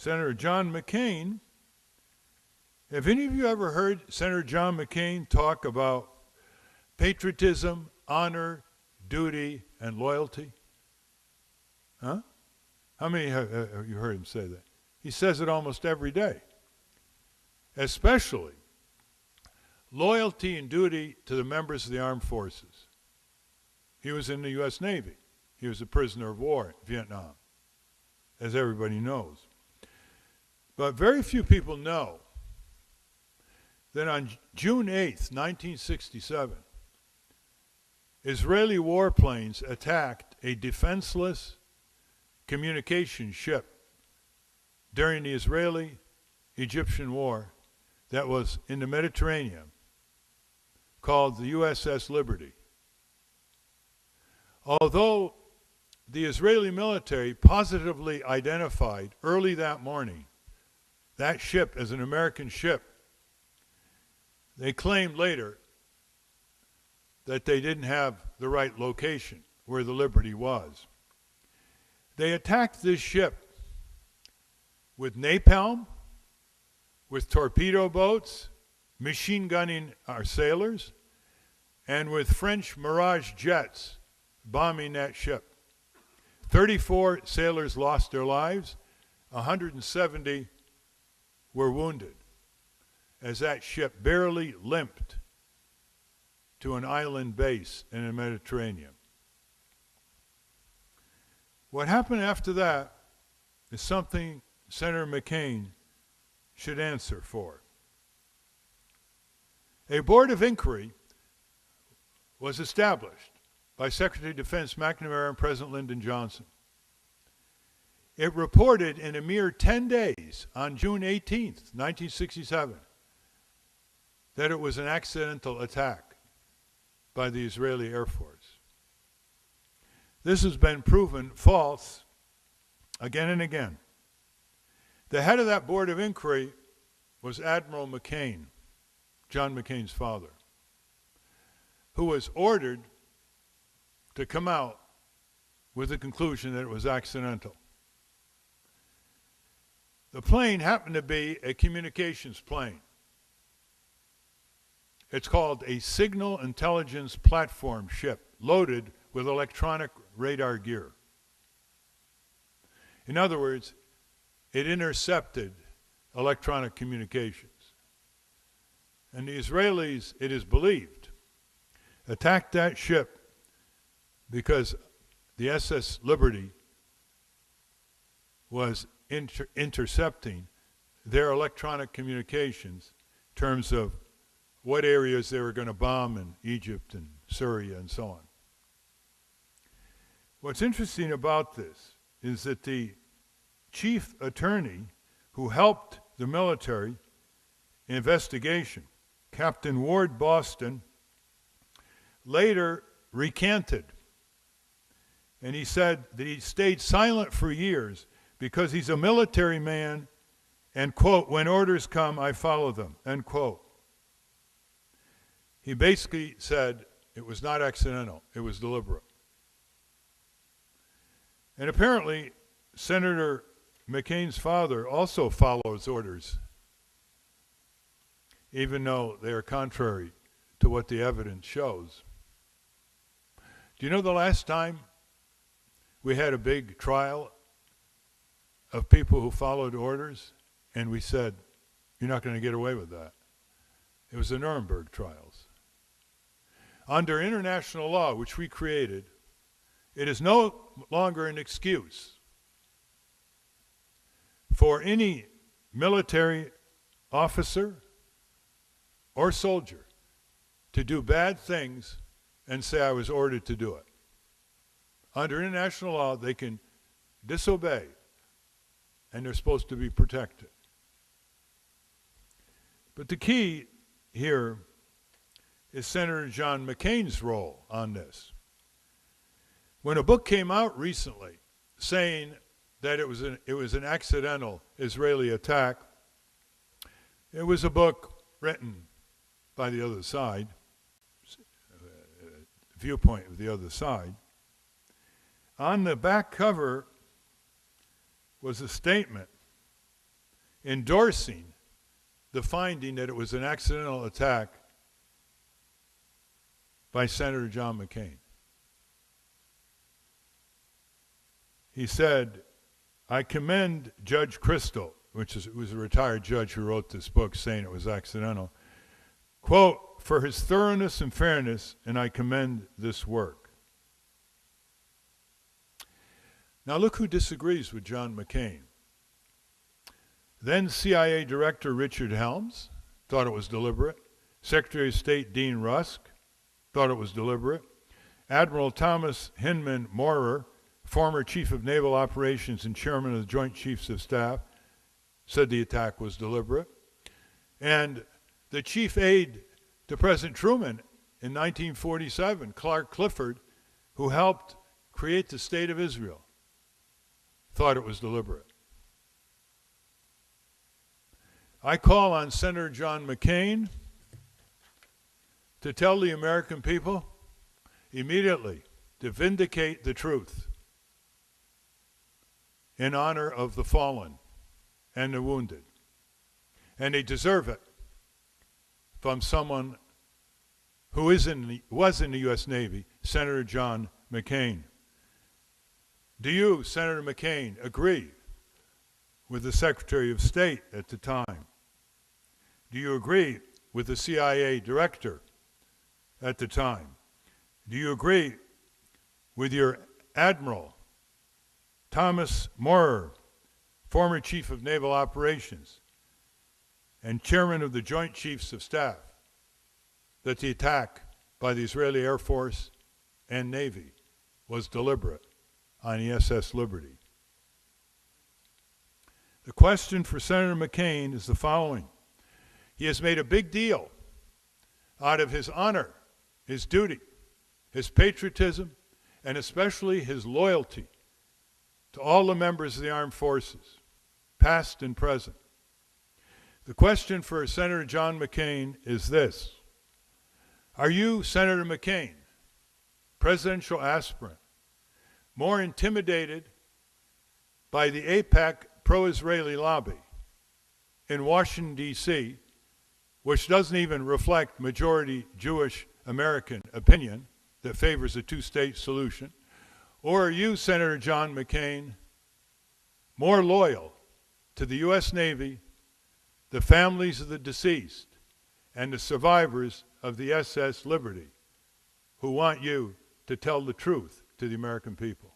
Senator John McCain. Have any of you ever heard Senator John McCain talk about patriotism, honor, duty, and loyalty? Huh? How many have you heard him say that? He says it almost every day. Especially loyalty and duty to the members of the armed forces. He was in the U.S. Navy. He was a prisoner of war in Vietnam, as everybody knows. But very few people know that on June 8th, 1967, Israeli warplanes attacked a defenseless communication ship during the Israeli-Egyptian war that was in the Mediterranean called the U.S.S. Liberty. Although the Israeli military positively identified early that morning that ship as an American ship, they claimed later that they didn't have the right location where the Liberty was. They attacked this ship with napalm, with torpedo boats, machine gunning our sailors, and with French Mirage jets bombing that ship. 34 sailors lost their lives, 170 were wounded as that ship barely limped to an island base in the Mediterranean. What happened after that is something Senator McCain should answer for. A board of inquiry was established by Secretary of Defense McNamara and President Lyndon Johnson. It reported in a mere 10 days, on June 18th, 1967, that it was an accidental attack by the Israeli Air Force. This has been proven false again and again. The head of that board of inquiry was Admiral McCain, John McCain's father, who was ordered to come out with the conclusion that it was accidental. The plane happened to be a communications plane. It's called a signal intelligence platform ship loaded with electronic radar gear. In other words, it intercepted electronic communications. And the Israelis, it is believed, attacked that ship because the U.S.S. Liberty was intercepting their electronic communications in terms of what areas they were going to bomb in Egypt and Syria and so on. What's interesting about this is that the chief attorney who helped the military investigation, Captain Ward Boston, later recanted. And he said that he stayed silent for years because he's a military man and, quote, when orders come, I follow them, end quote. He basically said it was not accidental, it was deliberate. And apparently, Senator McCain's father also follows orders, even though they are contrary to what the evidence shows. Do you know the last time we had a big trial of people who followed orders and we said, you're not going to get away with that? It was the Nuremberg trials. Under international law, which we created, it is no longer an excuse for any military officer or soldier to do bad things and say, I was ordered to do it. Under international law, they can disobey, and they're supposed to be protected. But the key here is Senator John McCain's role on this. When a book came out recently saying that it was an accidental Israeli attack, it was a book written by the other side, viewpoint of the other side. On the back cover was a statement endorsing the finding that it was an accidental attack by Senator John McCain. He said, I commend Judge Crystal, was a retired judge who wrote this book saying it was accidental, quote, for his thoroughness and fairness, and I commend this work. Now look who disagrees with John McCain. Then CIA Director Richard Helms thought it was deliberate. Secretary of State Dean Rusk thought it was deliberate. Admiral Thomas Hinman Maurer, former Chief of Naval Operations and Chairman of the Joint Chiefs of Staff, said the attack was deliberate. And the chief aide to President Truman in 1947, Clark Clifford, who helped create the State of Israel, thought it was deliberate. I call on Senator John McCain to tell the American people immediately to vindicate the truth in honor of the fallen and the wounded. And they deserve it from someone who was in the U.S. Navy, Senator John McCain. Do you, Senator McCain, agree with the Secretary of State at the time? Do you agree with the CIA Director at the time? Do you agree with your Admiral, Thomas Maurer, former Chief of Naval Operations and Chairman of the Joint Chiefs of Staff, that the attack by the Israeli Air Force and Navy was deliberate on the U.S.S. Liberty? The question for Senator McCain is the following. He has made a big deal out of his honor, his duty, his patriotism, and especially his loyalty to all the members of the armed forces, past and present. The question for Senator John McCain is this. Are you, Senator McCain, presidential aspirant, more intimidated by the AIPAC pro-Israeli lobby in Washington, D.C., which doesn't even reflect majority Jewish American opinion that favors a two-state solution? Or are you, Senator John McCain, more loyal to the U.S. Navy, the families of the deceased, and the survivors of the U.S.S. Liberty, who want you to tell the truth to the American people?